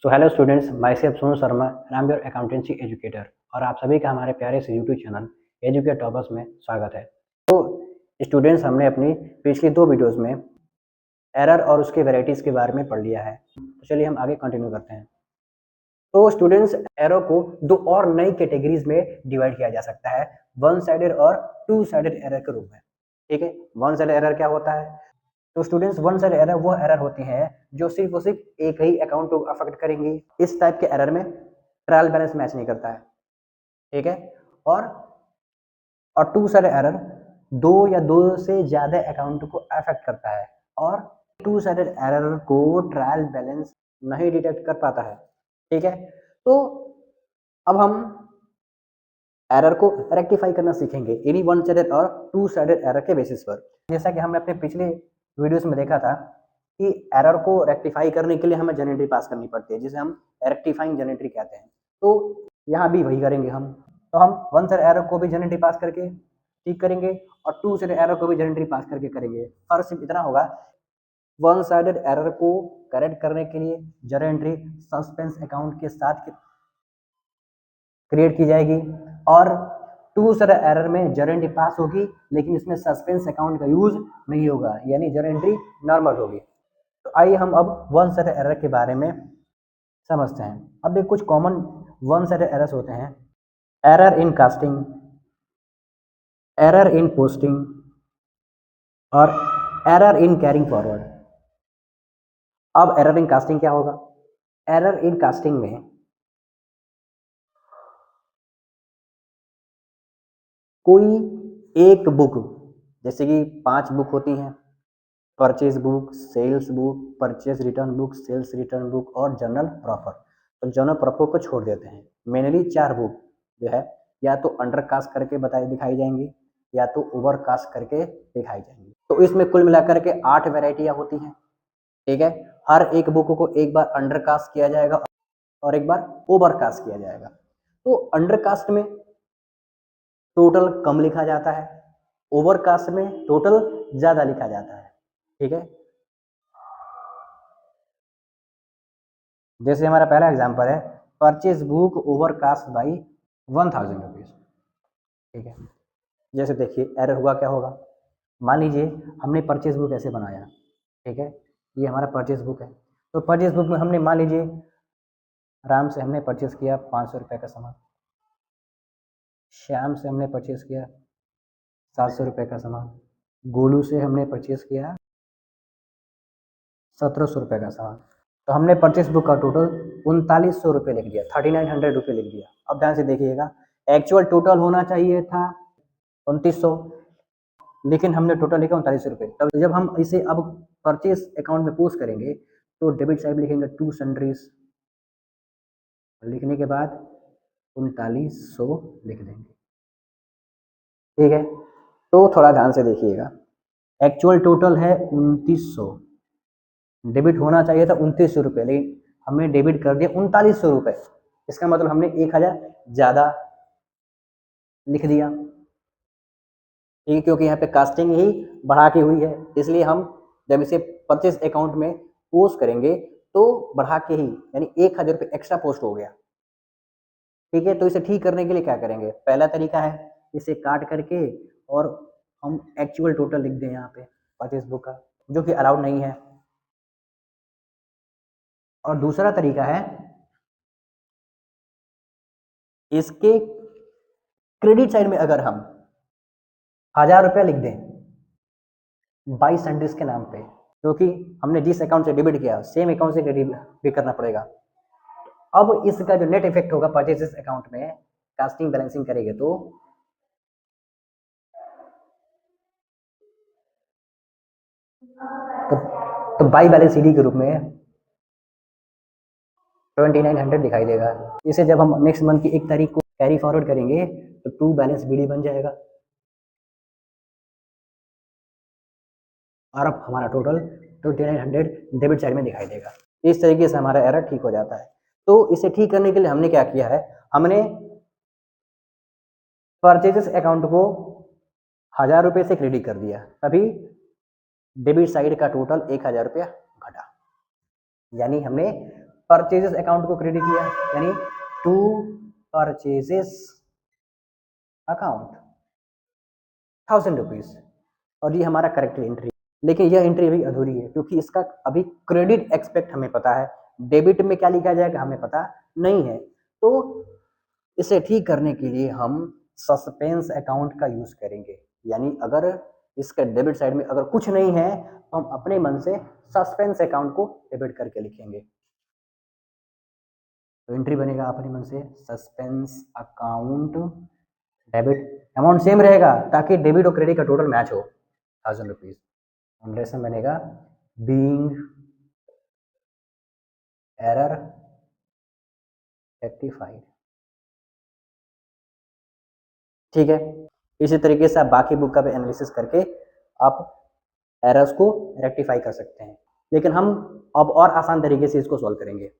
So hello students, my self Sonu Sharma and I am your accountancy educator और आप सभी का हमारे प्यारे से यूट्यूब चैनल एजुकेट टॉपर्स में स्वागत है। तो स्टूडेंट्स, हमने अपनी पिछली 2 वीडियोस में एरर और उसके वेराइटीज़ के बारे में पढ़ लिया है। तो चलिए हम आगे कंटिन्यू करते हैं। तो स्टूडेंट्स, एरर को 2 और नई कैटेगरीज में डिवाइड किया जा सकता है, वन साइडेड और टू साइडेड एरर के रूप में। ठीक है, वन साइडेड एरर क्या होता है? तो स्टूडेंट्स, वन साइड एरर वो एरर होती हैं जो सिर्फ और सिर्फ एक ही अकाउंट को अफेक्ट करेंगी। इस टाइप के एरर में ट्रायल बैलेंस मैच नहीं करता है। ठीक है, और टू साइड एरर दो या दो से ज्यादा अकाउंट को अफेक्ट करता है और टू साइडेड एरर को ट्रायल बैलेंस नहीं डिटेक्ट कर पाता है। ठीक है, तो अब हम एरर को रेक्टिफाई करना सीखेंगे इन्हीं वन साइडेड और टू साइडेड एरर के बेसिस पर। जैसा कि हमने अपने पिछले वीडियोस में देखा था कि एरर को रेक्टिफाई करने के लिए हमें जनरेटरी पास करनी पड़ती है, जिसे हम रेक्टिफाइंग जनरेटरी कहते हैं। तो यहाँ भी वही करेंगे हम। तो हम वन साइड एरर को भी जनरेटरी पास करके ठीक करेंगे और टू साइड एरर को भी जनरेटरी पास करके करेंगे। फर्क सिर्फ इतना होगा, वन साइडेड एरर को करेक्ट करने के लिए जनरेटरी सस्पेंस अकाउंट के साथ क्रिएट की जाएगी और टू साइड एरर में जर्नल एंट्री पास होगी, लेकिन इसमें सस्पेंस अकाउंट का यूज नहीं होगा, यानी जर्नल एंट्री नॉर्मल होगी। तो आइए हम अब वन साइड एरर के बारे में समझते हैं। अब एक कुछ कॉमन वन साइड एरर्स होते हैं: error in casting, error in posting और एरर इन कैरिंग फॉरवर्ड। अब एरर इन कास्टिंग क्या होगा? एरर इन कास्टिंग में कोई एक बुक, जैसे कि 5 बुक होती हैं, purchase book, sales book, purchase return book, sales return book और जर्नल प्रॉफर। तो जर्नल प्रॉफर को छोड़ देते हैं। मेनली 4 बुक जो है या तो अंडर कास्ट करके दिखाई जाएंगी या तो ओवर कास्ट करके दिखाई जाएंगी। तो इसमें कुल मिलाकर के 8 वेराइटियाँ होती हैं। ठीक है, हर एक बुक को एक बार अंडर कास्ट किया जाएगा और एक बार ओवर कास्ट किया जाएगा। तो अंडर कास्ट में टोटल कम लिखा जाता है, ओवर कास्ट में टोटल ज्यादा लिखा जाता है। ठीक है, जैसे हमारा पहला एग्जांपल है, purchase book overcast by 1000 rupees. ठीक है, जैसे देखिए एरर हुआ क्या होगा। मान लीजिए हमने परचेज बुक ऐसे बनाया। ठीक है, ये हमारा परचेज बुक है। तो परचेज बुक में हमने मान लीजिए राम से हमने परचेज किया 500 रुपये का सामान, श्याम से हमने परचेज किया 700 रुपये का सामान, गोलू से हमने परचेज किया 1700 रुपये का सामान। तो हमने परचेस बुक का टोटल 3900 रुपये लिख दिया, 3900 रुपये लिख दिया। अब ध्यान से देखिएगा, एक्चुअल टोटल होना चाहिए था 2900, लेकिन हमने टोटल लिखा 3900 रुपये। तब जब हम इसे अब परचेस अकाउंट में पोस्ट करेंगे तो डेबिट साइड लिखेंगे टू सन्ड्रीज, लिखने के बाद 3900 लिख देंगे। ठीक है, तो थोड़ा ध्यान से देखिएगा, एक्चुअल टोटल है 2900, डेबिट होना चाहिए था 2900 रुपये, लेकिन हमने डेबिट कर दिया 3900 रुपये। इसका मतलब हमने 1000 ज़्यादा लिख दिया। ठीक है, क्योंकि यहाँ पे कास्टिंग ही बढ़ा के हुई है, इसलिए हम जब इसे परचेज अकाउंट में पोस्ट करेंगे तो बढ़ा के ही, यानी 1000 रुपये एक्स्ट्रा पोस्ट हो गया। ठीक है, तो इसे ठीक करने के लिए क्या करेंगे? पहला तरीका है इसे काट करके और हम एक्चुअल टोटल लिख दें यहाँ पे परचेज बुक का, जो कि अलाउड नहीं है। और दूसरा तरीका है इसके क्रेडिट साइड में अगर हम 1000 रुपया लिख दें 22 सेंट्रीज के नाम पे, क्योंकि हमने जिस अकाउंट से डेबिट किया सेम अकाउंट से क्रेडिट भी करना पड़ेगा। अब इसका जो नेट इफेक्ट होगा परचेजेस अकाउंट में कास्टिंग बैलेंसिंग करेंगे तो बाई बैलेंस सीडी के रूप में 2900 दिखाई देगा। इसे जब हम नेक्स्ट मंथ की 1 तारीख को कैरी फॉरवर्ड करेंगे तो टू बैलेंस बीडी बन जाएगा और अब हमारा टोटल 2900 डेबिट साइड में दिखाई देगा। इस तरीके से हमारा एरर ठीक हो जाता है। तो इसे ठीक करने के लिए हमने क्या किया है, हमने परचेजेस अकाउंट को 1000 रुपये से क्रेडिट कर दिया, तभी डेबिट साइड का टोटल 1000 रुपया घटा, यानी हमने परचेजेस अकाउंट को क्रेडिट किया, यानी टू परचेजेस अकाउंट 1000 रुपीज, और ये हमारा करेक्ट एंट्री। लेकिन यह एंट्री अभी अधूरी है क्योंकि इसका अभी क्रेडिट एक्सपेक्ट हमें पता है, डेबिट में क्या लिखा जाएगा हमें पता नहीं है। तो इसे ठीक करने के लिए हम सस्पेंस अकाउंट का यूज करेंगे, यानी अगर इसके डेबिट साइड में अगर कुछ नहीं है तो हम अपने मन से सस्पेंस अकाउंट को डेबिट करके लिखेंगे। तो एंट्री बनेगा अपने मन से suspense account debit, amount same रहेगा ताकि डेबिट और क्रेडिट का टोटल मैच हो 1000 रुपीज। फंडेशन बनेगा बीइंग एरर रेक्टिफाइड। ठीक है, इसी तरीके से आप बाकी बुक का भी एनालिसिस करके आप एरर्स को रेक्टिफाई कर सकते हैं। लेकिन हम अब और आसान तरीके से इसको सॉल्व करेंगे।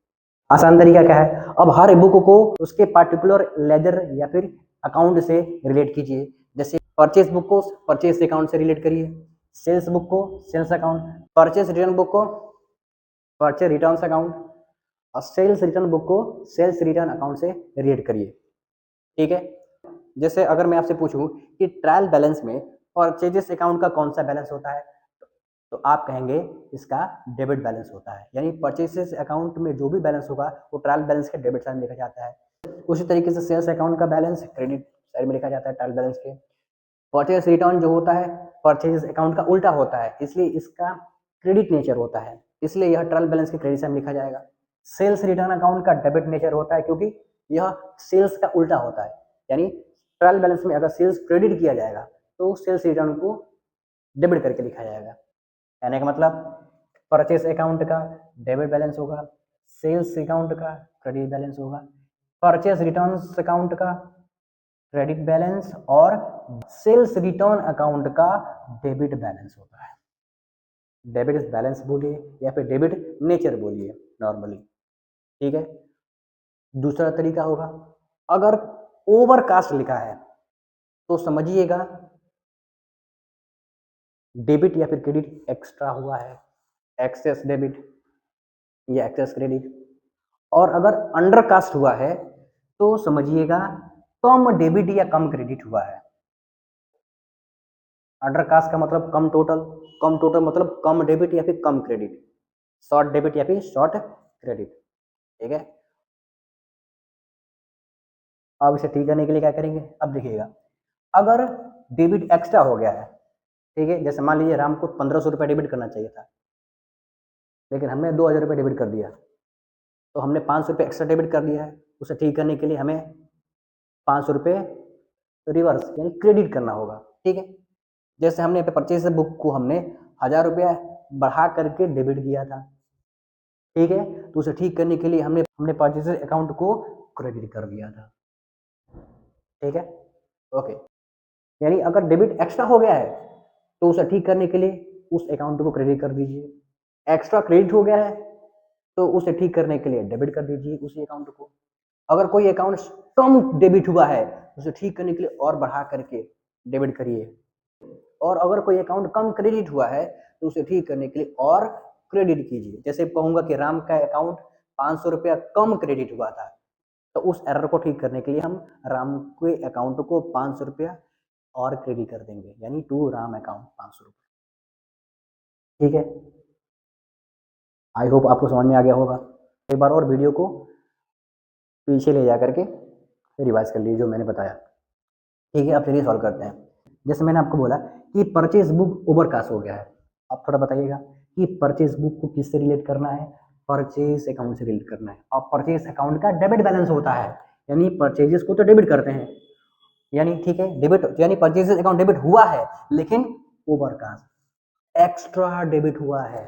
आसान तरीका क्या है, अब हर बुक को उसके पार्टिकुलर लेजर या फिर अकाउंट से रिलेट कीजिए। जैसे परचेस बुक को परचेस अकाउंट से रिलेट करिए, सेल्स बुक को sales account, purchase return book को परचेस रिटर्न अकाउंट, और सेल्स रिटर्न बुक को सेल्स रिटर्न अकाउंट से रिलेट करिए। ठीक है, जैसे अगर मैं आपसे पूछूं कि ट्रायल बैलेंस में परचेजेस अकाउंट का कौन सा बैलेंस होता है, तो आप कहेंगे इसका डेबिट बैलेंस होता है, यानी परचेजेस अकाउंट में जो भी बैलेंस होगा वो ट्रायल बैलेंस के डेबिट साइड में लिखा जाता है। उसी तरीके से सेल्स अकाउंट का बैलेंस क्रेडिट साइड में लिखा जाता है ट्रायल बैलेंस के। परचेज रिटर्न जो होता है परचेज अकाउंट का उल्टा होता है, इसलिए इसका क्रेडिट नेचर होता है, इसलिए यह ट्रायल बैलेंस के क्रेडिट साइड में लिखा जाएगा। सेल्स रिटर्न अकाउंट का डेबिट नेचर होता है क्योंकि यह सेल्स का उल्टा होता है, यानी ट्रायल बैलेंस में अगर सेल्स क्रेडिट किया जाएगा तो सेल्स रिटर्न को डेबिट करके लिखा जाएगा। कहने का मतलब परचेस अकाउंट का डेबिट बैलेंस होगा, सेल्स अकाउंट का क्रेडिट बैलेंस होगा, परचेस रिटर्न अकाउंट का क्रेडिट बैलेंस और सेल्स रिटर्न अकाउंट का डेबिट बैलेंस होता है। डेबिट बैलेंस बोलिए या फिर डेबिट नेचर बोलिए नॉर्मली। ठीक है, दूसरा तरीका होगा अगर ओवरकास्ट लिखा है तो समझिएगा डेबिट या फिर क्रेडिट एक्स्ट्रा हुआ है, एक्सेस डेबिट या एक्सेस क्रेडिट। और अगर अंडरकास्ट हुआ है तो समझिएगा कम डेबिट या कम क्रेडिट हुआ है। अंडरकास्ट का मतलब कम टोटल मतलब कम डेबिट या फिर कम क्रेडिट, शॉर्ट डेबिट या फिर शॉर्ट क्रेडिट। ठीक है, अब इसे ठीक करने के लिए क्या करेंगे, अब देखिएगा अगर डेबिट एक्स्ट्रा हो गया है, ठीक है, जैसे मान लीजिए राम को 1500 रुपये डेबिट करना चाहिए था लेकिन हमने 2000 रुपये डेबिट कर दिया, तो हमने 500 रुपये एक्स्ट्रा डेबिट कर दिया है। उसे ठीक करने के लिए हमें 500 रुपये रिवर्स यानी क्रेडिट करना होगा। ठीक है, जैसे हमने परचेज बुक को हमने 1000 रुपया बढ़ा करके डेबिट किया था, ठीक है, तो उसे ठीक करने के लिए हमने परचेज अकाउंट को क्रेडिट कर दिया था। ठीक है, ओके, यानी अगर डेबिट एक्स्ट्रा हो गया है तो उसे ठीक करने के लिए उस अकाउंट को क्रेडिट कर दीजिए। एक्स्ट्रा क्रेडिट हो गया है तो उसे ठीक करने के लिए डेबिट कर दीजिए उसी अकाउंट को। अगर कोई अकाउंट कम डेबिट हुआ है उसे ठीक करने के लिए और बढ़ा करके डेबिट करिए, और अगर कोई अकाउंट कम क्रेडिट हुआ है तो उसे ठीक करने के लिए और क्रेडिट कीजिए। जैसे कहूंगा कि राम का अकाउंट 500 रुपया कम क्रेडिट हुआ था, तो उस एरर को ठीक करने के लिए हम राम के अकाउंट को 500 रुपया और क्रेडिट कर देंगे, यानी टू राम अकाउंट 500 रुपये। ठीक है, आई होप आपको समझ में आ गया होगा। एक बार और वीडियो को पीछे ले जा करके रिवाइज कर लीजिए जो मैंने बताया। ठीक है, अब चलिए सॉल्व करते हैं। जैसे मैंने आपको बोला कि परचेज बुक ओवरकास्ट हो गया है, आप थोड़ा बताइएगा कि परचेज बुक को किससे रिलेट करना है, परचेज अकाउंट से रिलेट करना है। और परचेज अकाउंट का डेबिट बैलेंस होता है, यानी परचेजेस को तो डेबिट करते हैं, यानी ठीक है डेबिट, यानी परचेजेस अकाउंट डेबिट हुआ है लेकिन ओवरकास्ट एक्स्ट्रा डेबिट हुआ है।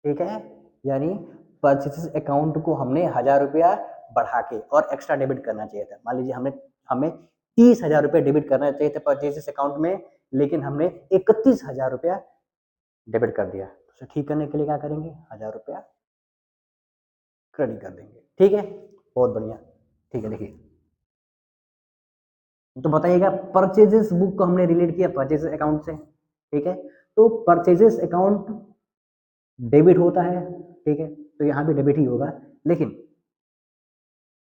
ठीक है, यानी परचेजेस अकाउंट को हमने 1000 रुपया बढ़ा के और एक्स्ट्रा डेबिट करना चाहिए था। मान लीजिए हमें 30,000 रुपये डेबिट करना चाहिए था परचेजेस अकाउंट में, लेकिन हमने 31,000 रुपया डेबिट कर दिया। तो ठीक करने के लिए क्या करेंगे, 1000 रुपया क्रेडिट कर देंगे। ठीक है, बहुत बढ़िया। ठीक है, देखिए तो बताइएगा परचेजेस बुक को हमने रिलेट किया परचेजेस अकाउंट से। ठीक है, तो परचेजेस अकाउंट डेबिट होता है, ठीक है, तो यहाँ भी डेबिट ही होगा, लेकिन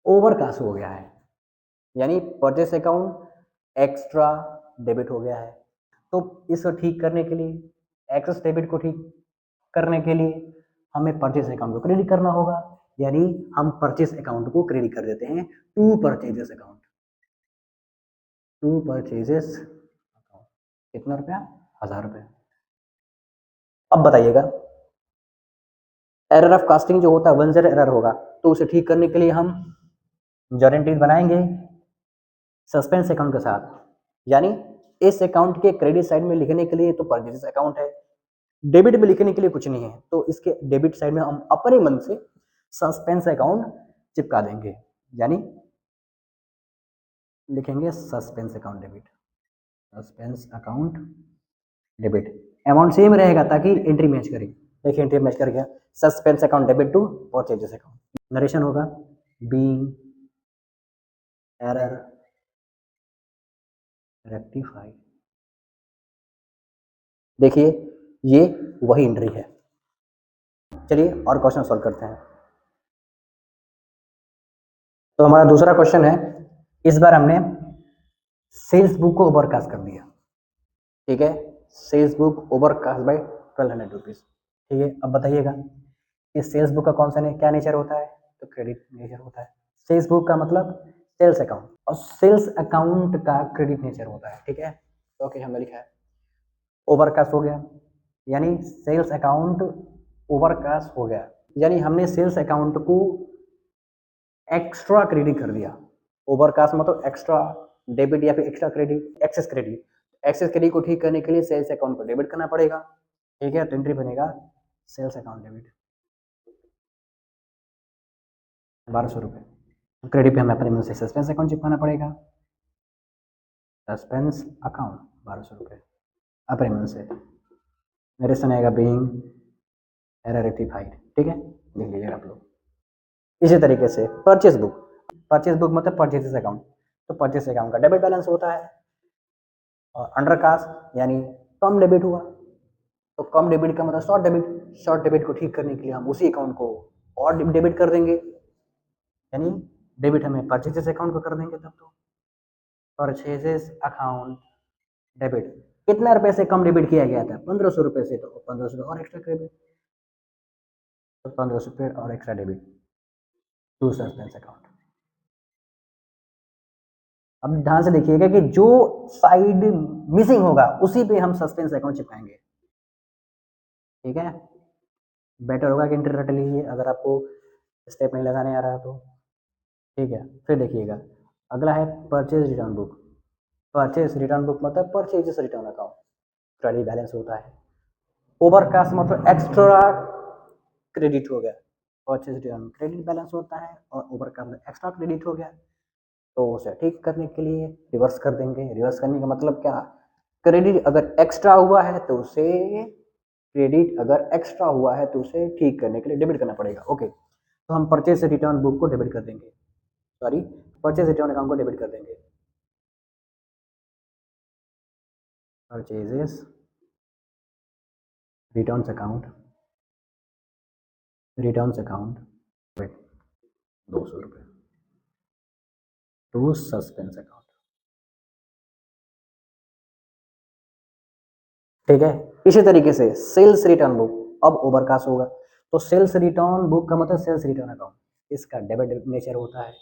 ओवरकास्ट हो गया है, यानी परचेस अकाउंट एक्स्ट्रा डेबिट हो गया है। तो इसको ठीक करने के लिए, एक्सेस डेबिट को ठीक करने के लिए हमें परचेस अकाउंट को क्रेडिट करना होगा, यानी हम परचेस अकाउंट को क्रेडिट कर देते हैं to purchases account. To purchases account कितना रुपया? 1000 रुपये। अब बताइएगा, एरर ऑफ कास्टिंग जो होता है 10 एरर होगा, तो उसे ठीक करने के लिए हम जर्नल बनाएंगे सस्पेंस अकाउंट के साथ, यानी इस अकाउंट के क्रेडिट साइड में लिखने के लिए तो परचेज अकाउंट है, डेबिट में लिखने के लिए कुछ नहीं है, तो इसके डेबिट साइड में हम अपने मन से सस्पेंस अकाउंट चिपका देंगे, यानी लिखेंगे suspense account debit, suspense account debit. Amount same रहेगा ताकि एंट्री मैच करे। देखिए एंट्री मैच कर गया, suspense account debit to purchases account. Narration होगा बीइंग एरर रेक्टिफाई। देखिए ये वही एंट्री है। चलिए और क्वेश्चन सॉल्व करते हैं। तो हमारा दूसरा क्वेश्चन है, इस बार हमने सेल्स बुक को ओवरकास्ट कर दिया, ठीक है, sales book overcast by 1200 rupees, ठीक है। अब बताइएगा इस सेल्स बुक का कौन सा क्या नेचर होता है? तो क्रेडिट नेचर होता है। सेल्स बुक का मतलब सेल्स अकाउंट, और सेल्स अकाउंट का क्रेडिट नेचर होता है, ठीक है। ओके हमने लिखा है ओवरकास्ट हो गया, यानी सेल्स अकाउंट ओवरकास्ट हो गया, यानी हमने सेल्स अकाउंट को एक्स्ट्रा क्रेडिट कर दिया। ओवरकास्ट मतलब एक्स्ट्रा डेबिट या फिर extra credit, excess credit. Excess credit को ठीक करने के लिए सेल्स अकाउंट को डेबिट करना पड़ेगा, ठीक है। तो एंट्री बनेगा सेल्स अकाउंट डेबिट 1200 रुपये। क्रेडिट पे हमें अपने मन से सस्पेंस अकाउंट चिपकाना पड़ेगा, सस्पेंस अकाउंट 1200 रुपये अपने मन से। नरेशन आएगा बीइंग एरर रेक्टिफाइड, ठीक है, लिख लीजिएगा आप लोग। इसी तरीके से परचेस बुक, परचेस बुक मतलब परचेसेस अकाउंट, तो परचेस अकाउंट का डेबिट बैलेंस होता है, और अंडर कास्ट यानी कम डेबिट हुआ, तो कम डेबिट का मतलब शॉर्ट डेबिट, शॉर्ट डेबिट को ठीक करने के लिए हम उसी अकाउंट को और डेबिट कर देंगे, यानी डेबिट हमें परचेजेस अकाउंट को कर देंगे, तब तो परचेजेस अकाउंट डेबिट कितना रुपए से कम डेबिट किया गया था? 1500 रुपये से, तो 1500 और एक्स्ट्रा क्रेडिट, तो 1500 रुपये और extra debit to suspense account. अब ध्यान से देखिएगा कि जो साइड मिसिंग होगा उसी पे हम सस्पेंस अकाउंट चिपकाएंगे, ठीक है। बेटर होगा कि एंट्री रट लीजिए अगर आपको स्टेप नहीं लगाने आ रहा तो, ठीक है। फिर देखिएगा अगला है purchase return book. Purchase return book मतलब purchases return account, credit balance होता है। ओवरकास्ट मतलब एक्स्ट्रा क्रेडिट हो गया, परचेज रिटर्न क्रेडिट बैलेंस होता है, और ओवरकास्ट एक्स्ट्रा क्रेडिट हो गया, तो उसे ठीक करने के लिए रिवर्स कर देंगे। रिवर्स करने का मतलब क्या? क्रेडिट अगर एक्स्ट्रा हुआ है तो उसे, क्रेडिट अगर एक्स्ट्रा हुआ है तो उसे ठीक करने के लिए डेबिट करना पड़ेगा, ओके। तो हम परचेज रिटर्न बुक को डेबिट कर देंगे, सॉरी परचेज रिटर्न अकाउंट को डेबिट कर देंगे। Purchases returns account, returns account 200 रुपये टू सस्पेंस अकाउंट, ठीक है। इसी तरीके से सेल्स रिटर्न बुक अब ओवरकास्ट होगा, तो सेल्स रिटर्न बुक का मतलब सेल्स रिटर्न अकाउंट, इसका डेबिट नेचर होता है।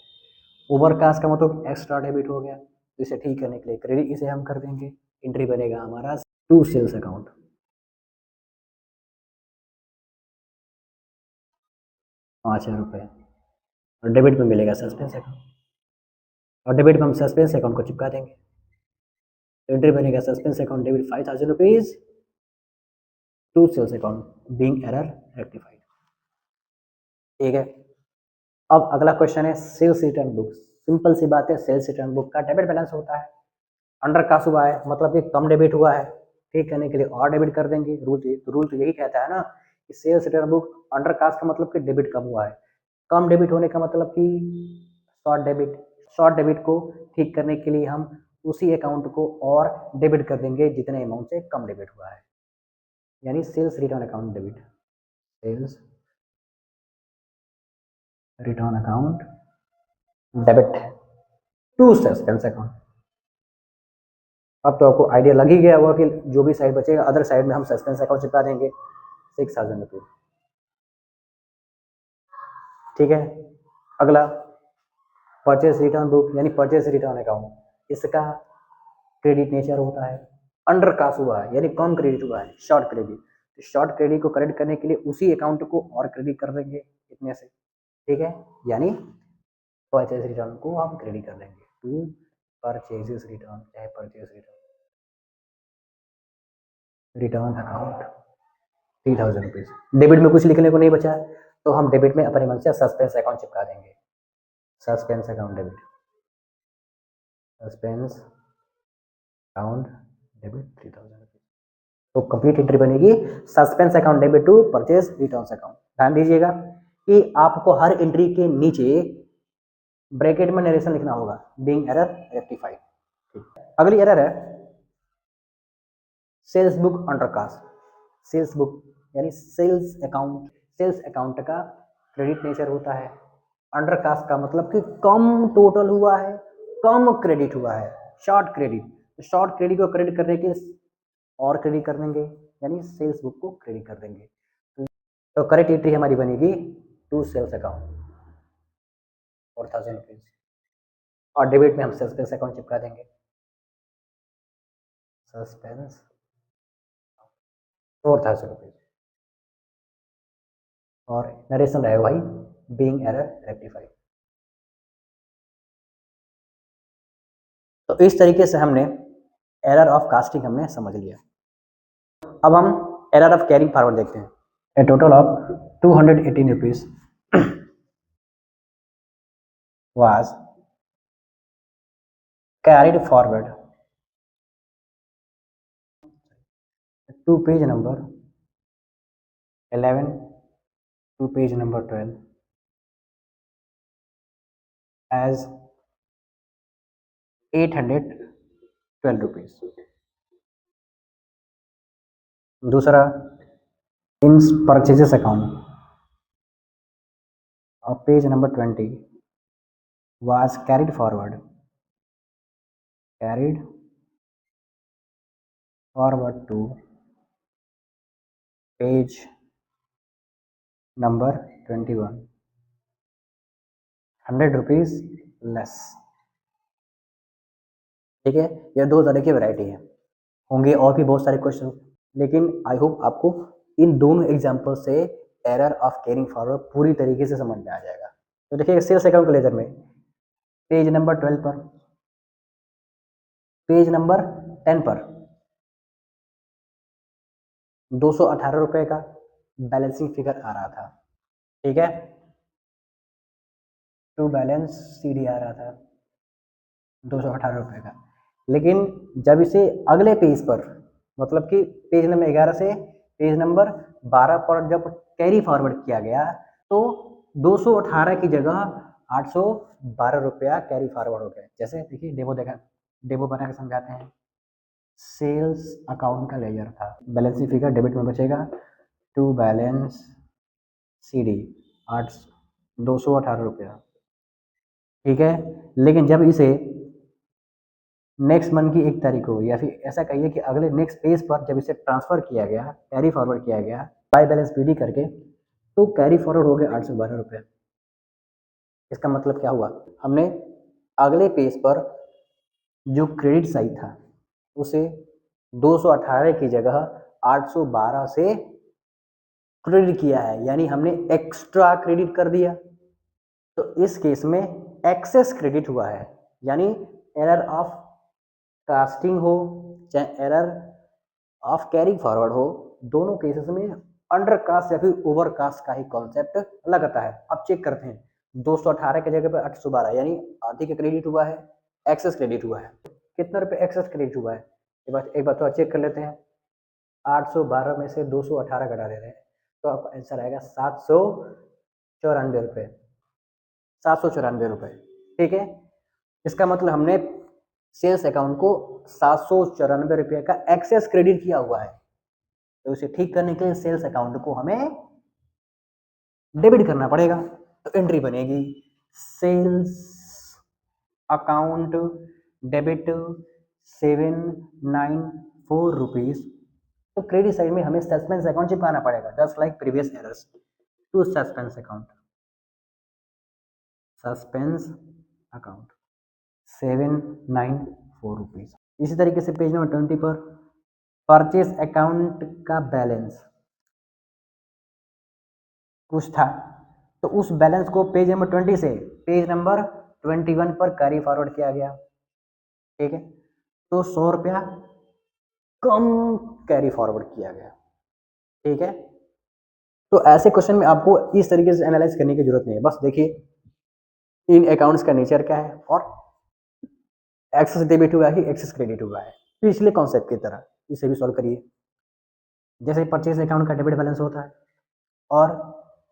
ओवरकास्ट का मतलब एक्स्ट्रा डेबिट हो गया, तो इसे ठीक करने के लिए क्रेडिट इसे हम कर देंगे, एंट्री बनेगा हमारा टू सेल्स अकाउंट 5000 रुपये, और डेबिट में मिलेगा सस्पेंस अकाउंट, और डेबिट में हम सस्पेंस अकाउंट को चिपका देंगे, तो एंट्री बनेगा suspense account debit 5000 rupees to sales account being error rectified, ठीक है। अब अगला क्वेश्चन है सेल्स रिटर्न बुक। सिंपल सी बात है, सेल्स रिटर्न बुक का डेबिट बैलेंस होता है, अंडर कास्ट हुआ है मतलब कि कम डेबिट हुआ है, ठीक करने के लिए और डेबिट कर देंगे। रूल तो यही कहता है ना कि sales return book under cast का मतलब कि डेबिट कम हुआ है, कम डेबिट होने का मतलब कि शॉर्ट डेबिट, शॉर्ट डेबिट को ठीक करने के लिए हम उसी अकाउंट को और डेबिट कर देंगे जितने अमाउंट से कम डेबिट हुआ है, यानी sales return account debit, sales return account debit to suspense account. अब तो आपको आइडिया लग ही गया होगा कि जो भी साइड बचेगा अदर साइड में हम सस्पेंस अकाउंट चिपका देंगे 6000 रुपये। ठीक है, अगला परचेस रिटर्न बुक यानी परचेस रिटर्न अकाउंट, इसका क्रेडिट नेचर होता है, अंडर कास्ट हुआ है यानी कम क्रेडिट हुआ है, शॉर्ट क्रेडिट। तो शॉर्ट क्रेडिट को क्रेडिट करने के लिए उसी अकाउंट को और क्रेडिट कर देंगे इतने से। ठीक है, यानी परचेस रिटर्न को हम क्रेडिट कर देंगे टू परचेजेस रिटर्न, चाहे purchase return account 3000 rupees. Debit में कुछ लिखने को नहीं बचा तो हम डेबिट में अपने मन से सस्पेंस अकाउंट चिपका देंगे, suspense account debit, suspense account debit 3000 rupees. तो कंप्लीट एंट्री बनेगी suspense account debit to purchase returns account. ध्यान दीजिएगा कि आपको हर एंट्री के नीचे ब्रैकेट में नरेशन लिखना होगा, बीइंग एरर रेक्टिफाइड। अगली एरर है sales book under cost. Sales book यानी सेल्स अकाउंट का क्रेडिट नेचर होता है। अंडर कास्ट का मतलब कि कम टोटल हुआ है, कम क्रेडिट हुआ है, शॉर्ट क्रेडिट। तो शॉर्ट क्रेडिट को क्रेडिट करने के और क्रेडिट कर देंगे यानी सेल्स बुक को क्रेडिट कर देंगे। तो करेक्ट एंट्री हमारी बनेगी टू सेल्स अकाउंट 4000 रुपीज, और डेबिट में हम सस्पेंस अकाउंट चिपका देंगे, सस्पेंस 4000 रुपीज, और नरेशन रहेगा भाई बीइंग एरर रेक्टिफाइड। तो इस तरीके से हमने एरर ऑफ कास्टिंग हमने समझ लिया। अब हम एरर ऑफ कैरिंग फॉरवर्ड देखते हैं। A total of 218 rupees was carried forward to page number 11 to page number 12 as 812 rupees. दूसरा, in purchases account of page number 20 was carried forward to page number 21, 100 rupees less. ठीक है, यह दो तरह की variety है, होंगे और भी बहुत सारे क्वेश्चन, लेकिन आई होप आपको इन दोनों एग्जाम्पल से एरर ऑफ कैरिंग फॉरवर्ड पूरी तरीके से समझ में आ जाएगा। तो देखिए सेल्स अकाउंट के लेजर में पेज नंबर 12 पर, पेज नंबर 10 पर 218 रुपये का बैलेंसिंग फिगर आ रहा था। ठीक है, टू बैलेंस सीडी आ रहा था 218 रुपये का। लेकिन जब इसे अगले पेज पर, मतलब कि पेज नंबर 11 से पेज नंबर 12 पर जब कैरी फॉरवर्ड किया गया तो 218 की जगह 812 रुपया कैरी फॉरवर्ड हो गया। जैसे देखिए डेमो बना के समझाते हैं। सेल्स अकाउंट का लेजर था, बैलेंसिंग फिगर डेबिट में बचेगा टू बैलेंस सीडी 218 रुपया। ठीक है, लेकिन जब इसे नेक्स्ट मंथ की 1 तारीख को, या फिर ऐसा कहिए कि अगले नेक्स्ट पेज पर जब इसे ट्रांसफर किया गया, कैरी फॉरवर्ड किया गया बाय बैलेंस पीडी करके, तो कैरी फॉरवर्ड हो गया 812 रुपये। इसका मतलब क्या हुआ, हमने अगले पेज पर जो क्रेडिट साइड था उसे 218 की जगह 812 से क्रेडिट किया है, यानी हमने एक्स्ट्रा क्रेडिट कर दिया। तो इस केस में एक्सेस क्रेडिट हुआ है, यानी एरर ऑफ कास्टिंग हो चाहे एरर ऑफ कैरिंग फॉरवर्ड हो, दोनों केसेस में अंडर कास्ट या फिर ओवर कास्ट का ही कॉन्सेप्ट लगता है। अब चेक करते हैं, 218 की जगह पर 812 यानी आधी का क्रेडिट हुआ है, एक्सेस क्रेडिट हुआ है। कितना रुपये एक्सेस क्रेडिट हुआ है एक बार तो चेक कर लेते हैं। 812 में से 218 घटा दे रहे हैं तो आपका आंसर आएगा 794 रुपये, 794 रुपये। ठीक है, इसका मतलब हमने सेल्स अकाउंट को 794 रुपये का एक्सेस क्रेडिट किया हुआ है। तो इसे ठीक करने के लिए सेल्स अकाउंट को हमें डेबिट करना पड़ेगा। तो एंट्री बनेगी सेल्स अकाउंट डेबिट 794 रुपीज़। तो क्रेडिट साइड में हमें सस्पेंस अकाउंट चिपकाना पड़ेगा, just like previous errors to suspense account. Suspense account 794 rupees. इसी तरीके से पेज नंबर 20 पर परचेज अकाउंट का बैलेंस कुछ था, तो उस बैलेंस को पेज नंबर 20 से पेज नंबर 21 पर कैरी फॉरवर्ड किया गया। ठीक है, तो 100 रुपया कम कैरी फॉरवर्ड किया गया। ठीक है, तो ऐसे क्वेश्चन में आपको इस तरीके से एनालाइज करने की जरूरत नहीं है। बस देखिए इन अकाउंट्स का नेचर क्या है और एक्सेस डेबिट हुआ है एक्सेस क्रेडिट हुआ है, पिछले कॉन्सेप्ट की तरह इसे भी सॉल्व करिए। जैसे परचेज अकाउंट का डेबिट बैलेंस होता है और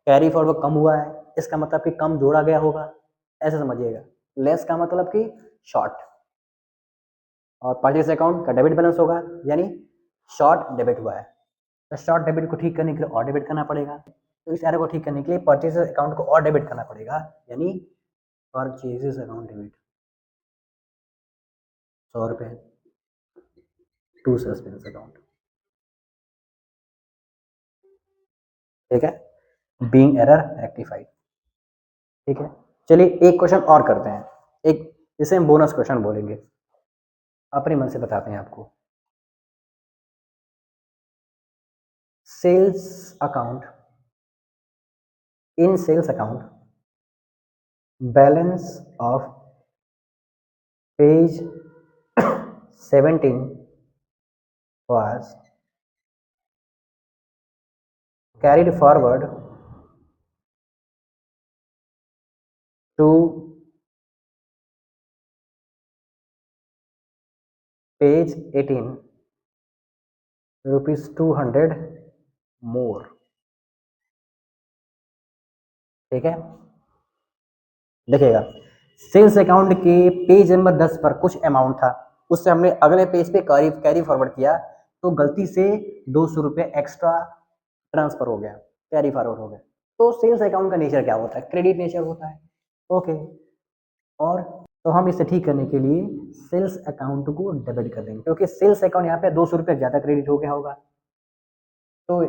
कैरी फॉरवर्ड कम हुआ है, इसका मतलब कि कम जोड़ा गया होगा, ऐसे समझिएगा। लेस का मतलब कि शॉर्ट, और परचेज अकाउंट का डेबिट बैलेंस होगा यानी शॉर्ट डेबिट हुआ है। तो शॉर्ट डेबिट को ठीक करने के लिए और डेबिट करना पड़ेगा, तो इस एरर को ठीक करने के लिए परचेज अकाउंट को और डेबिट करना पड़ेगा, यानी परचेजेस अकाउंट डेबिट 100 रुपये टू सस्पेंस अकाउंट। ठीक है, बीइंग एरर रेक्टिफाइड। ठीक है, चलिए एक क्वेश्चन और करते हैं, एक जिसे हम बोनस क्वेश्चन बोलेंगे, अपने मन से बताते हैं आपको। Sales account, in sales account balance of page 17 was carried forward to page 18 rupees 200 more। ठीक है, देखिएगा सेल्स अकाउंट के पेज नंबर 10 पर कुछ अमाउंट था, उससे हमने अगले पेज पे कैरी फॉरवर्ड किया, तो गलती से 200 रुपये एक्स्ट्रा ट्रांसफर हो गया, कैरी फॉरवर्ड हो गया। तो सेल्स अकाउंट का नेचर क्या होता है? क्रेडिट नेचर होता है। ओके, और तो हम इसे ठीक करने के लिए सेल्स अकाउंट को डेबिट कर देंगे, क्योंकि सेल्स अकाउंट यहाँ पे 200 रुपये ज़्यादा क्रेडिट हो गया होगा। तो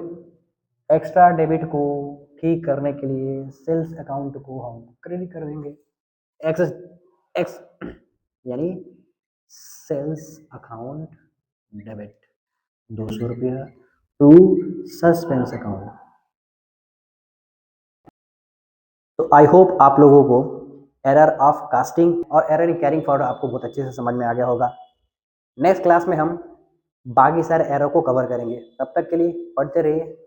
एक्स्ट्रा डेबिट को ठीक करने के लिए सेल्स अकाउंट को हम क्रेडिट कर देंगे, एक्स यानी सेल्स अकाउंट डेबिट 200 रुपया टू सस्पेंस अकाउंट। तो आई होप आप लोगों को एरर ऑफ कास्टिंग और एरर इन कैरिंग फॉरवर्ड आपको बहुत अच्छे से समझ में आ गया होगा। नेक्स्ट क्लास में हम बाकी सारे एरर को कवर करेंगे, तब तक के लिए पढ़ते रहिए।